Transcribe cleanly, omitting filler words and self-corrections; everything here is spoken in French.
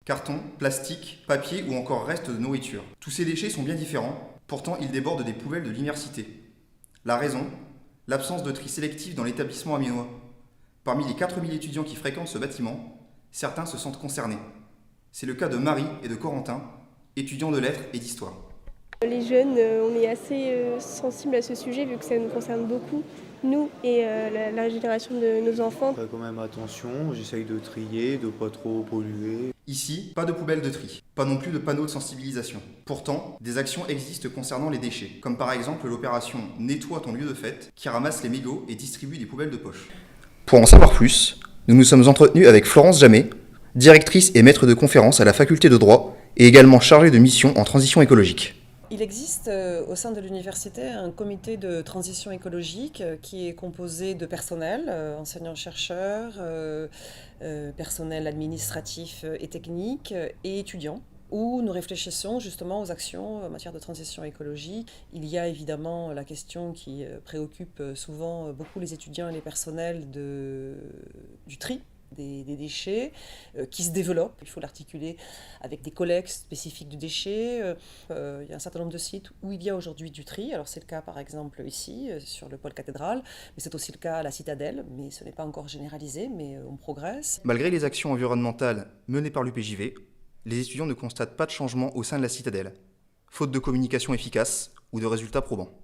Carton, plastique, papier ou encore restes de nourriture. Tous ces déchets sont bien différents, pourtant ils débordent des poubelles de l'université. La raison? L'absence de tri sélectif dans l'établissement amiénois. Parmi les 4000 étudiants qui fréquentent ce bâtiment, certains se sentent concernés. C'est le cas de Marie et de Corentin, étudiants de lettres et d'histoire. Les jeunes, on est assez sensibles à ce sujet vu que ça nous concerne beaucoup, nous et la génération de nos enfants. Je fais quand même attention, j'essaye de trier, de pas trop polluer. Ici, pas de poubelle de tri, pas non plus de panneaux de sensibilisation. Pourtant, des actions existent concernant les déchets, comme par exemple l'opération Nettoie ton lieu de fête, qui ramasse les mégots et distribue des poubelles de poche. Pour en savoir plus, nous nous sommes entretenus avec Florence Jamet, directrice et maître de conférence à la faculté de droit et également chargée de mission en transition écologique. Il existe au sein de l'université un comité de transition écologique qui est composé de personnel, enseignants-chercheurs, personnel administratif et technique et étudiants, où nous réfléchissons justement aux actions en matière de transition écologique. Il y a évidemment la question qui préoccupe souvent beaucoup les étudiants et les personnels du tri des déchets qui se développent. Il faut l'articuler avec des collectes spécifiques de déchets. Il y a un certain nombre de sites où il y a aujourd'hui du tri. Alors c'est le cas par exemple ici, sur le pôle cathédrale, mais c'est aussi le cas à la Citadelle, mais ce n'est pas encore généralisé, mais on progresse. Malgré les actions environnementales menées par l'UPJV, les étudiants ne constatent pas de changement au sein de la Citadelle, faute de communication efficace ou de résultats probants.